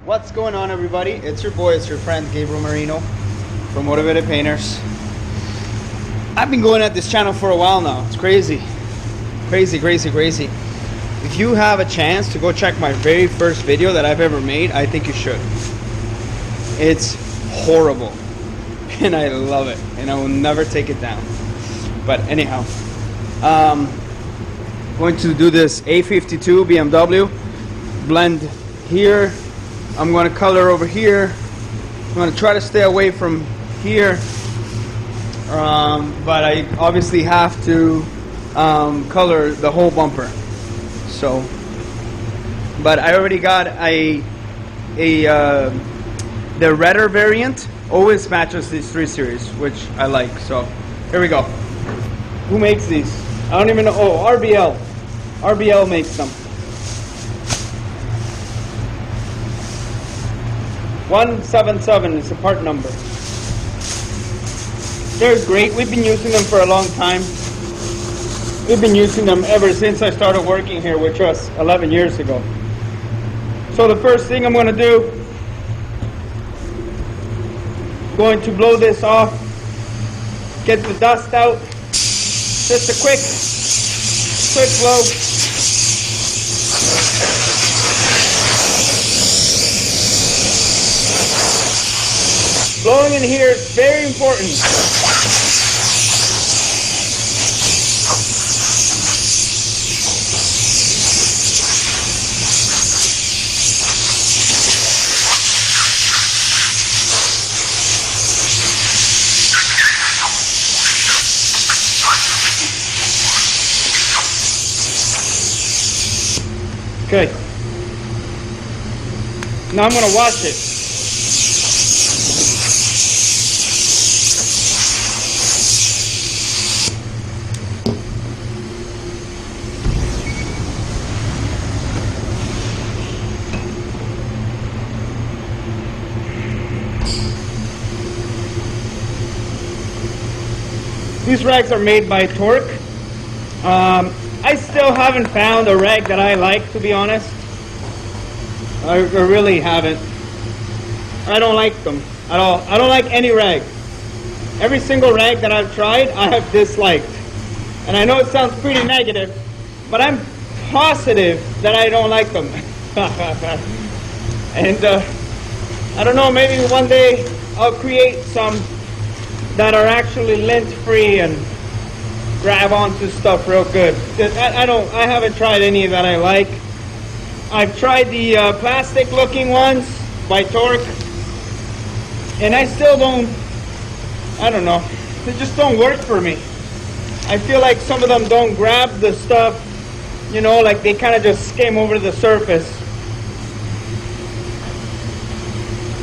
What's going on, everybody? It's your boy, it's your friend Gabriel Marino from Motivated Painters. I've been going at this channel for a while now. It's crazy. Crazy. If you have a chance to go check my very first video that I've ever made, I think you should. It's horrible and I love it and I will never take it down. But anyhow, going to do this A52 BMW blend here. I'm going to color over here. I'm going to try to stay away from here, but I obviously have to color the whole bumper. So, but I already got the redder variant always matches these 3 series, which I like. So here we go. Who makes these? I don't even know. Oh, RBL makes them. 177 is the part number. They're great. We've been using them for a long time. We've been using them ever since I started working here, which was 11 years ago. So the first thing I'm going to do, going to blow this off, get the dust out. Just a quick blow. Blowing in here is very important. Okay. Now I'm going to wash it. These rags are made by Torque. I still haven't found a rag that I like, to be honest. I really haven't. I don't like them at all. I don't like any rag. Every single rag that I've tried, I have disliked. And I know it sounds pretty negative, but I'm positive that I don't like them. And I don't know, maybe one day I'll create some that are actually lint-free and grab onto stuff real good. I haven't tried any that I like. I've tried the plastic looking ones by Torque, and I still I don't know, they just don't work for me. I feel like some of them don't grab the stuff, you know, like they kind of just skim over the surface.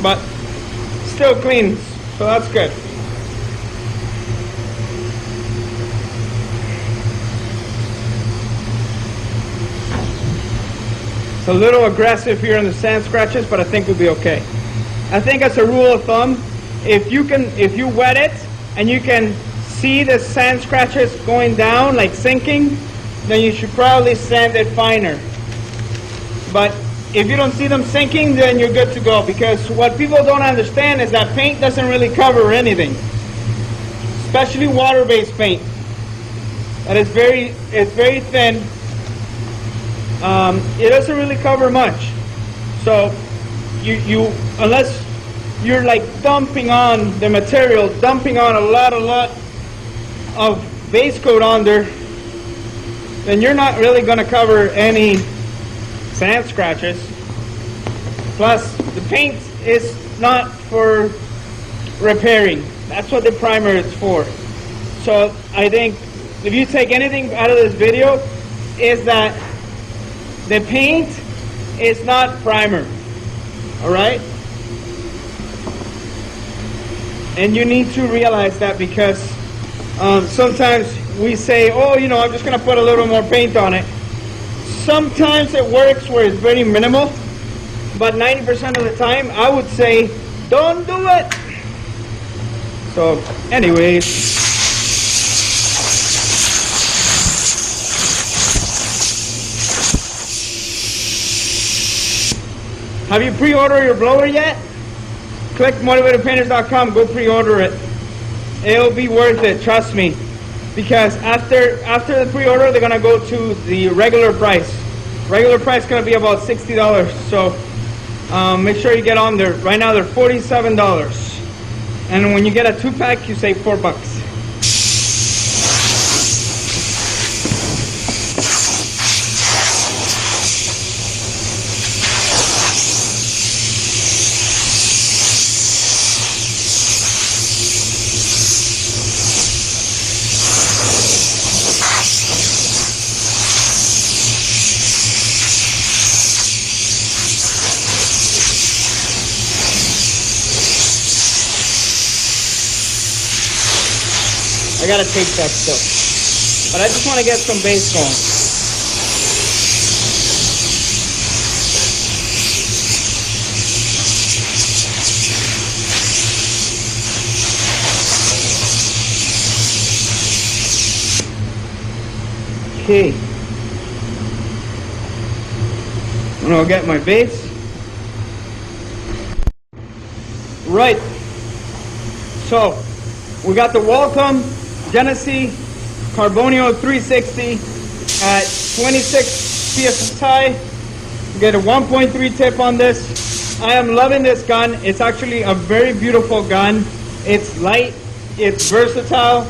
But still cleans, so that's good. It's a little aggressive here in the sand scratches, but I think we'll be okay. I think as a rule of thumb, if you wet it and you can see the sand scratches going down, like sinking, then you should probably sand it finer. But if you don't see them sinking, then you're good to go, because what people don't understand is that paint doesn't really cover anything, especially water-based paint. That is it's very thin. It doesn't really cover much. So you unless you're like dumping on the material, dumping on a lot of base coat on there, then you're not really going to cover any sand scratches. Plus, the paint is not for repairing. That's what the primer is for. So I think if you take anything out of this video, is that the paint is not primer. Alright? And you need to realize that, because sometimes we say, oh, you know, I'm just going to put a little more paint on it. Sometimes it works where it's very minimal, but 90% of the time I would say don't do it. So anyways, Have you pre-ordered your blower yet? Click motivatedpainters.com, go pre-order it. It'll be worth it, trust me. Because after the pre-order, they're gonna go to the regular price. Regular price is gonna be about $60. So make sure you get on there. Right now they're $47. And when you get a 2-pack, you save $4. I gotta tape that still. But I just want to get some base going. Okay. I'm gonna get my base. Right. So, we got the WALCOM Genesee Carbonio 360 at 26 psi. We get a 1.3 tip on this. I am loving this gun. It's actually a very beautiful gun. It's light, it's versatile.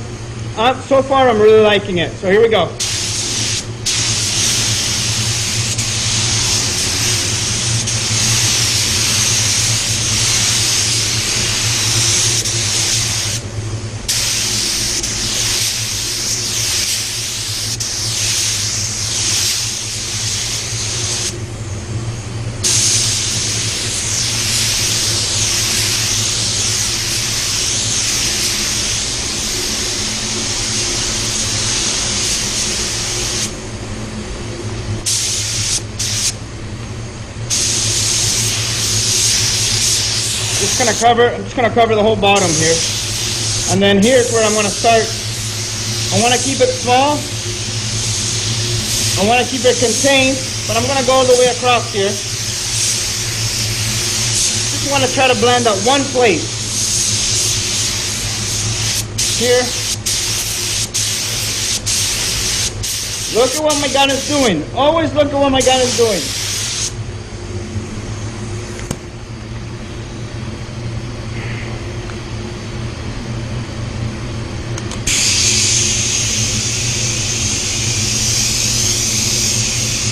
So far I'm really liking it. So here we go. I'm just gonna cover the whole bottom here. And then here's where I'm gonna start. I wanna keep it small. I wanna keep it contained, but I'm gonna go all the way across here. Just wanna try to blend at one place. Here. Look at what my gun is doing. Always look at what my gun is doing.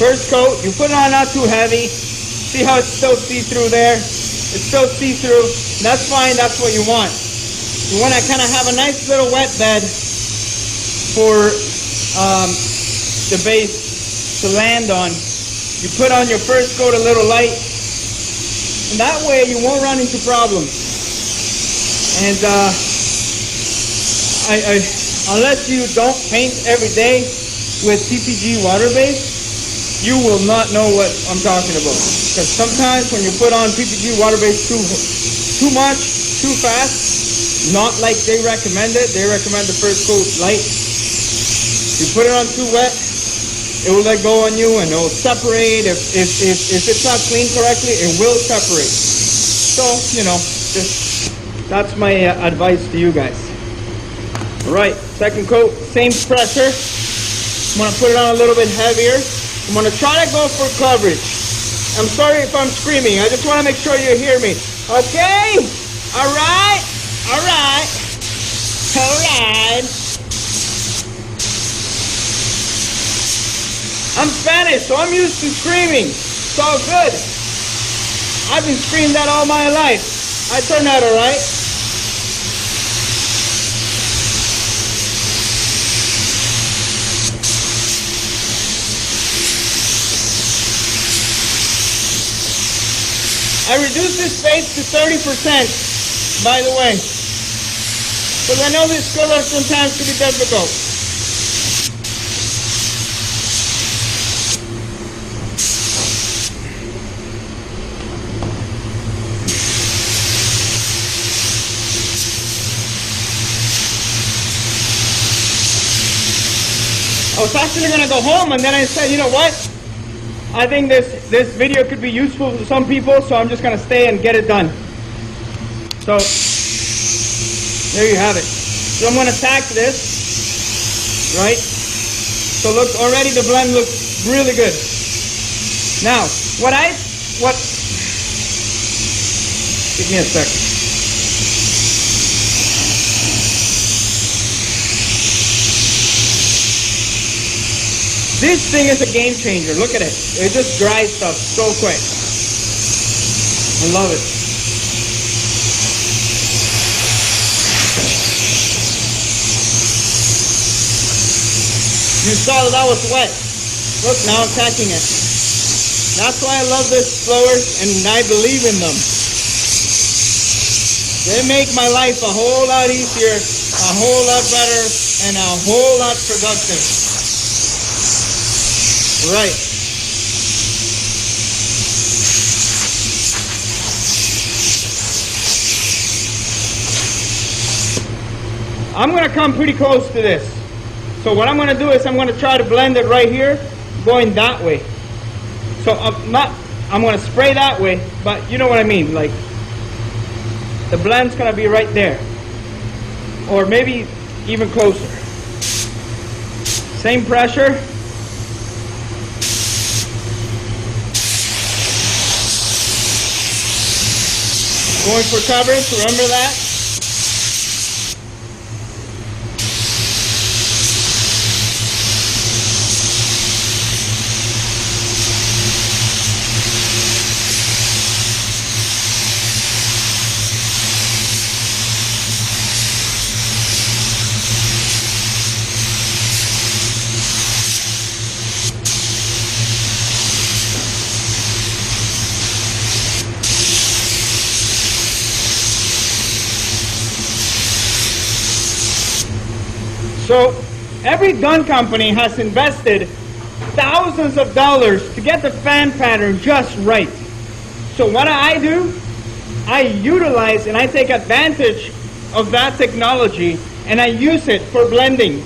First coat, you put it on not too heavy. See how it's still see-through there? It's still see-through. That's fine, that's what you want. You want to kind of have a nice little wet bed for the base to land on. You put on your first coat a little light, and that way you won't run into problems. And unless you don't paint every day with PPG water base, you will not know what I'm talking about. Because sometimes when you put on PPG water base too much, too fast, not like they recommend it. They recommend the first coat light. You put it on too wet, it will let go on you and it will separate. If it's not cleaned correctly, it will separate. So, you know, that's my advice to you guys. All right, second coat, same pressure. I'm gonna put it on a little bit heavier. I'm going to try to go for coverage. I'm sorry if I'm screaming. I just want to make sure you hear me. Okay? All right? All right? All right? I'm Spanish, so I'm used to screaming. It's all good. I've been screamed at all my life. I turned out all right. I reduced this space to 30%, by the way, because I know this color sometimes can be difficult. I was actually going to go home, and then I said, you know what? I think this video could be useful to some people, so I'm just gonna stay and get it done. So there you have it. So I'm gonna tack this, right? So look, already the blend looks really good. Now, give me a second. This thing is a game changer. Look at it. It just dries stuff so quick. I love it. You saw that was wet. Look, now I'm tacking it. That's why I love this blowers, and I believe in them. They make my life a whole lot easier, a whole lot better, and a whole lot productive. Right. I'm going to come pretty close to this. So what I'm going to do is I'm going to try to blend it right here, going that way. So I'm going to spray that way, but you know what I mean, like the blend's going to be right there, or maybe even closer. Same pressure. Going for coverage, remember that? So every gun company has invested thousands of dollars to get the fan pattern just right. So what do? I utilize and I take advantage of that technology and I use it for blending.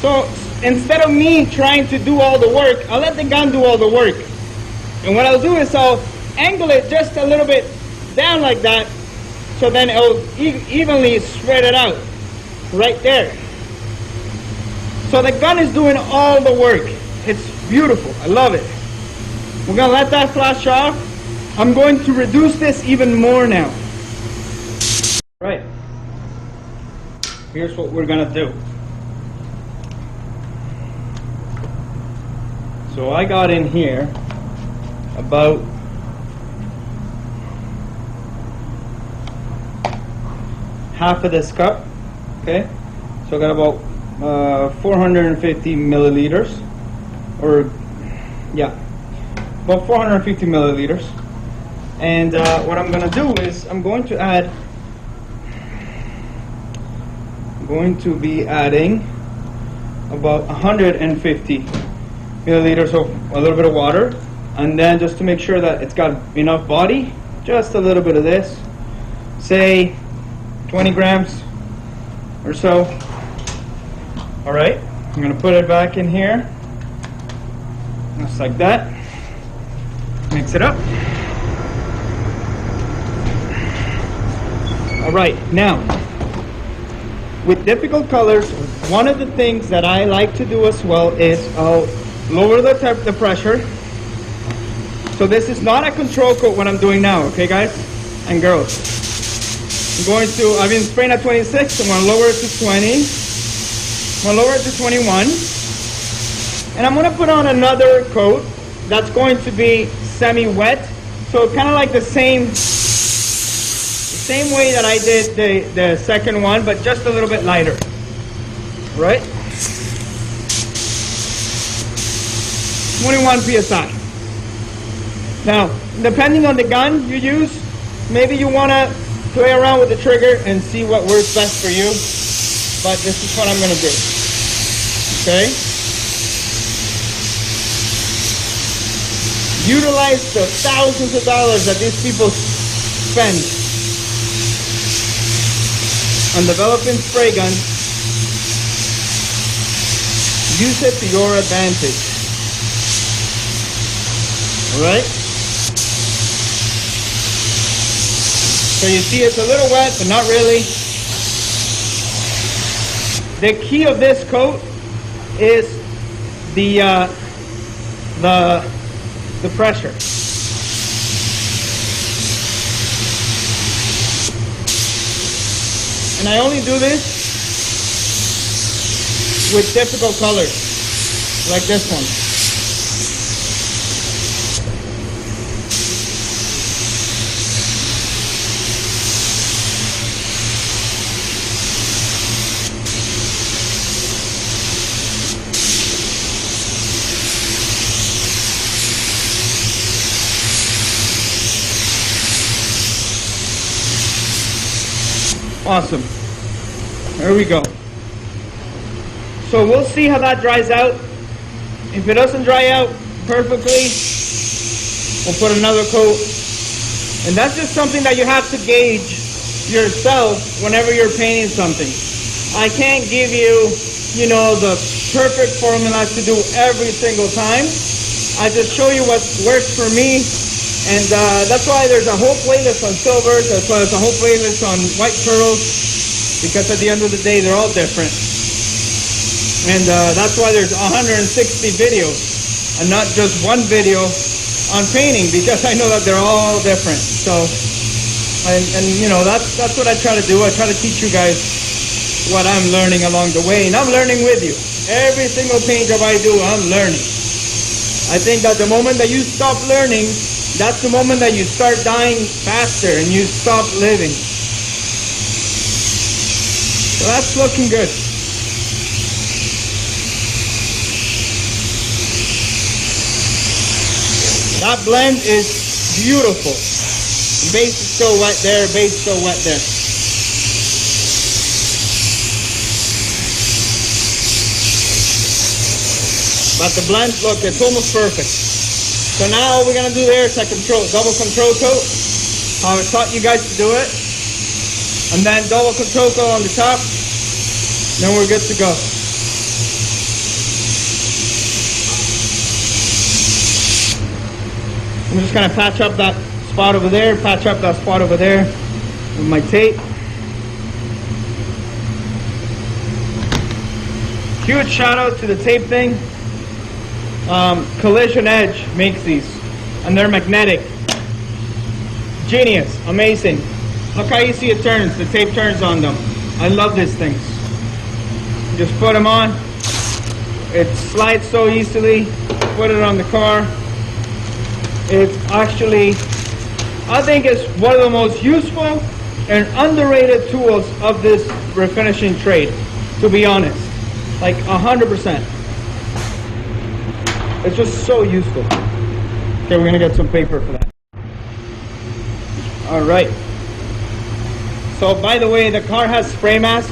So instead of me trying to do all the work, I'll let the gun do all the work. And what I'll do is I'll angle it just a little bit down like that, so then it'll evenly spread it out right there. So the gun is doing all the work. It's beautiful. I love it. We're going to let that flash off. I'm going to reduce this even more now. Right. Here's what we're going to do. So I got in here about half of this cup. Okay. So I got about 450 milliliters, or yeah, about 450 milliliters. And what I'm going to do is I'm going to be adding about 150 milliliters of a little bit of water, and then just to make sure that it's got enough body, just a little bit of this, say 20 grams or so. All right, I'm going to put it back in here, just like that. Mix it up. All right, now, with difficult colors, one of the things that I like to do as well is I'll lower the pressure. So this is not a control coat what I'm doing now, okay guys and girls. I've been spraying at 26, I'm going to lower it to 20. I'm going to lower it to 21, and I'm going to put on another coat that's going to be semi-wet, so kind of like the same way that I did the second one, but just a little bit lighter, right? 21 psi. Now, depending on the gun you use, maybe you want to play around with the trigger and see what works best for you. But this is what I'm going to do. Okay? Utilize the thousands of dollars that these people spend on developing spray guns. Use it to your advantage. All right. So you see it's a little wet, but not really. The key of this coat is the pressure. And I only do this with difficult colors, like this one. Awesome. There we go. So we'll see how that dries out. If it doesn't dry out perfectly, we'll put another coat. And that's just something that you have to gauge yourself whenever you're painting something. I can't give you, you know, the perfect formula to do every single time. I just show you what works for me. And that's why there's a whole playlist on silvers, that's why there's a whole playlist on white pearls, because at the end of the day, they're all different. And that's why there's 160 videos, and not just one video on painting, because I know that they're all different. So, and you know, that's what I try to do. I try to teach you guys what I'm learning along the way, and I'm learning with you. Every single paint job I do, I'm learning. I think that the moment that you stop learning, that's the moment that you start dying faster and you stop living. So that's looking good. That blend is beautiful. The base is still wet there, base is still wet there. But the blend, look, it's almost perfect. So now all we're gonna do there is a double control coat. How I taught you guys to do it. And then double control coat on the top. Then we're good to go. I'm just gonna patch up that spot over there, patch up that spot over there with my tape. Huge shout out to the tape thing. Collision Edge makes these, and they're magnetic. Genius, amazing. Look how easy it turns, the tape turns on them. I love these things. Just put them on. It slides so easily. Put it on the car. It's actually, I think it's one of the most useful and underrated tools of this refinishing trade, to be honest. Like 100%. It's just so useful. Okay, we're gonna get some paper for that. All right. So by the way, the car has spray mask.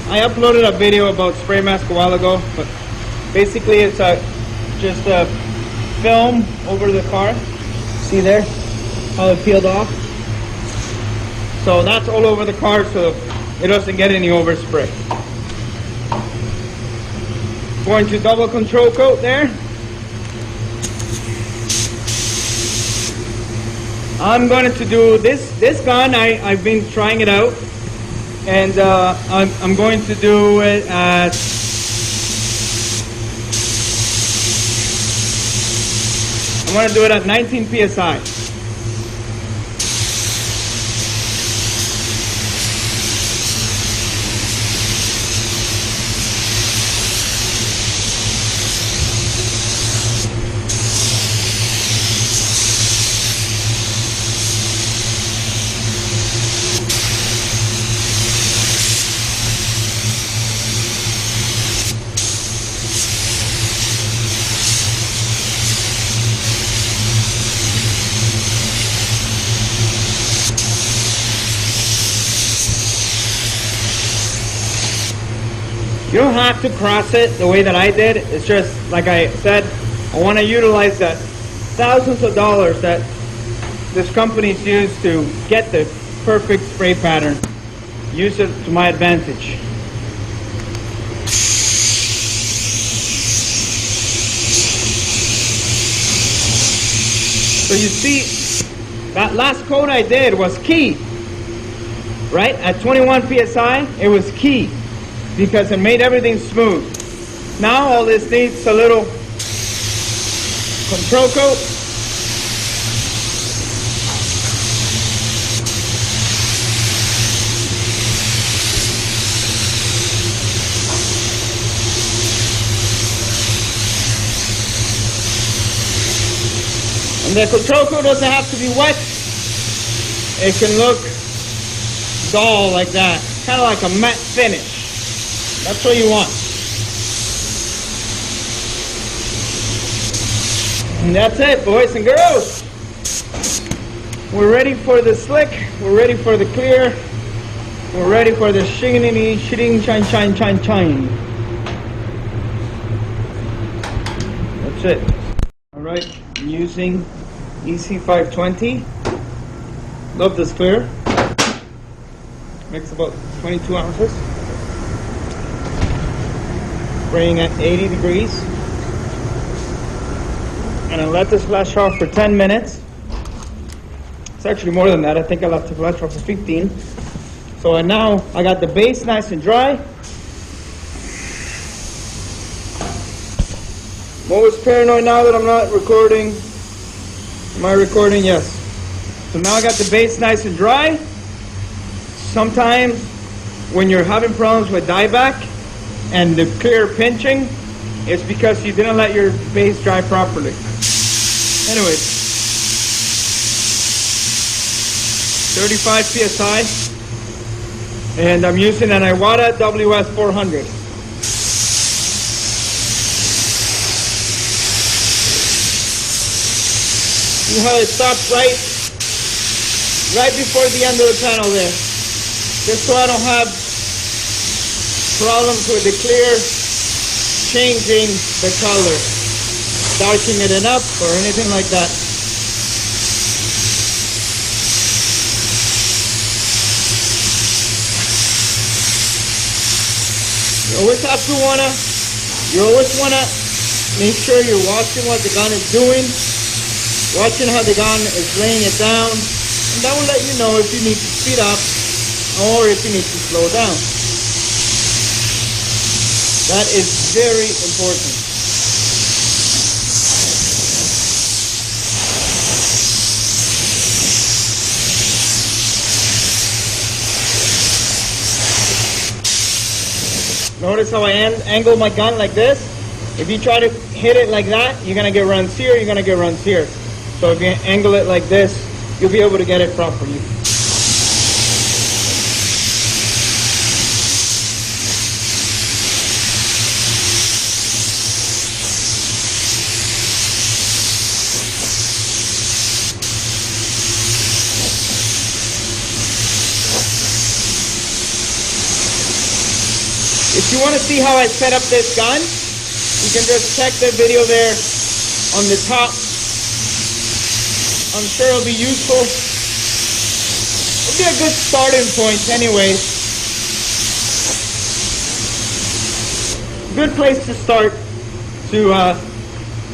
I uploaded a video about spray mask a while ago, but basically it's just a film over the car. See there how it peeled off? So that's all over the car, so it doesn't get any overspray. Going to double control coat there. I'm going to do this gun. I've been trying it out, and I'm going to do it at I'm going to do it at 19 psi. You don't have to cross it the way that I did. It's just, like I said, I want to utilize that thousands of dollars that this company's used to get the perfect spray pattern. Use it to my advantage. So you see, that last coat I did was key, right? At 21 psi, it was key because it made everything smooth. Now all this needs a little control coat. And the control coat doesn't have to be wet. It can look dull like that. Kind of like a matte finish. That's what you want. And that's it, boys and girls. We're ready for the slick. We're ready for the clear. We're ready for the shiny, shitting, shine, shine, shine, shine. That's it. All right, I'm using EC520. Love this clear. Makes about 22 ounces. Spraying at 80 degrees. And I let this flash off for 10 minutes. It's actually more than that. I think I left the flash off for 15. So now I got the base nice and dry. I'm always paranoid now that I'm not recording. Am I recording? Yes. So now I got the base nice and dry. Sometimes when you're having problems with dieback and the clear pinching, it's because you didn't let your base dry properly. Anyways, 35 psi, and I'm using an Iwata WS400. See how it stops right before the end of the panel there, just so I don't have problems with the clear changing the color, darkening it up or anything like that. You always wanna make sure you're watching what the gun is doing, watching how the gun is laying it down, and that will let you know if you need to speed up or if you need to slow down. That is very important. Notice how I angle my gun like this? If you try to hit it like that, you're going to get runs here, you're going to get runs here. So if you angle it like this, you'll be able to get it properly. If you want to see how I set up this gun, you can just check the video there on the top. I'm sure it'll be useful. It'll be a good starting point anyways. Good place to start to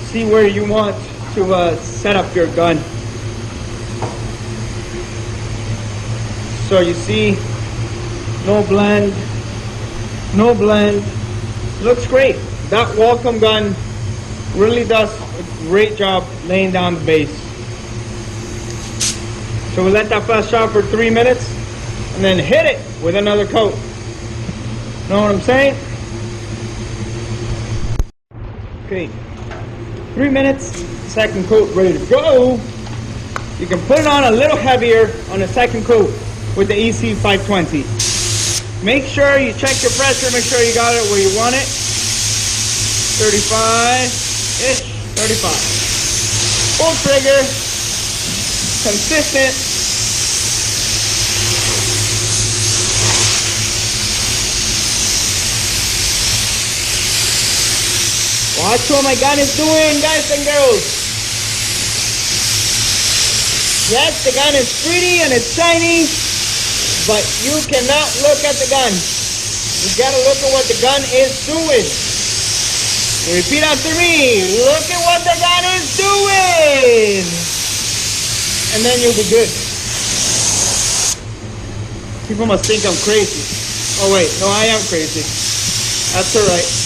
see where you want to set up your gun. So you see, no blend. No blend. Looks great. That WALCOM gun really does a great job laying down the base. So we let that flash out for 3 minutes and then hit it with another coat. Know what I'm saying? Okay. 3 minutes, second coat ready to go. You can put it on a little heavier on the second coat with the EC520. Make sure you check your pressure, make sure you got it where you want it. 35-ish, 35. Full trigger, consistent. Watch what my gun is doing, guys and girls. Yes, the gun is pretty and it's shiny, but you cannot look at the gun. You gotta look at what the gun is doing. Repeat after me. Look at what the gun is doing. and then you'll be good. People must think I'm crazy. Oh wait, no, I am crazy. That's alright.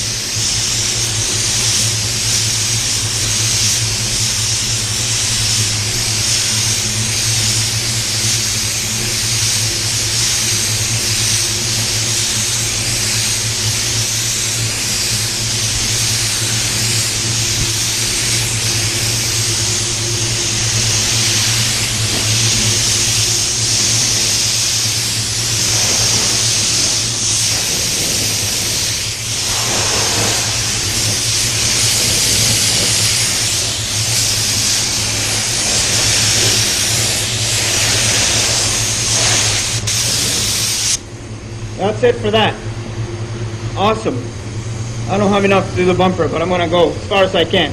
That's it for that. Awesome. I don't have enough to do the bumper, but I'm gonna go as far as I can.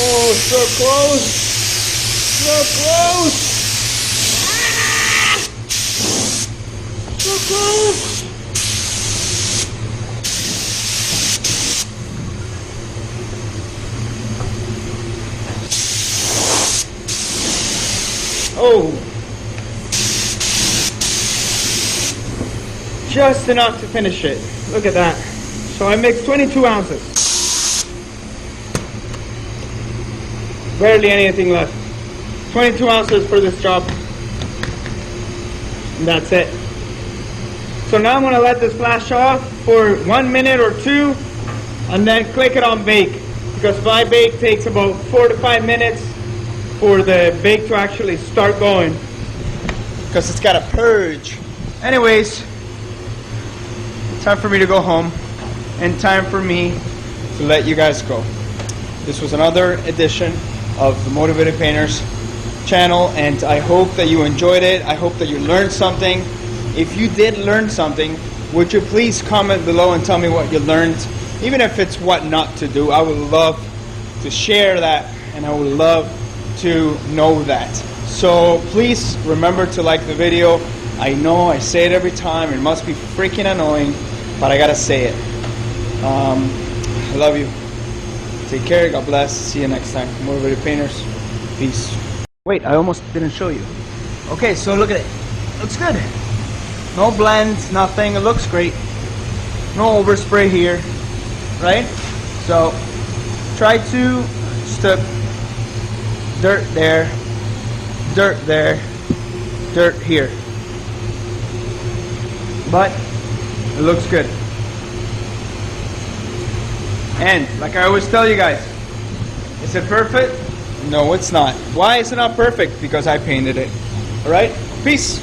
Oh, so close! So close! Ah! So close! Oh! Just enough to finish it. Look at that. So I mixed 22 ounces. Barely anything left. 22 ounces for this job. And that's it. So now I'm going to let this flash off for 1 minute or two and then click it on bake. Because my bake takes about 4 to 5 minutes for the bake to actually start going. Because it's got to purge. Anyways, time for me to go home and time for me to let you guys go. This was another edition of the Motivated Painters channel, and I hope that you enjoyed it. I hope that you learned something. If you did learn something, would you please comment below and tell me what you learned, even if it's what not to do. I would love to share that, and I would love to know that. So please remember to like the video. I know I say it every time, it must be freaking annoying, but I gotta say it. I love you. Take care, God bless, see you next time. Motivated Painters, peace. Wait, I almost didn't show you. Okay, so look at it. Looks good. No blends, nothing, it looks great. No overspray here, right? So, try to step dirt there, dirt here. But, it looks good. And, like I always tell you guys, is it perfect? No, it's not. Why is it not perfect? Because I painted it. Alright? Peace!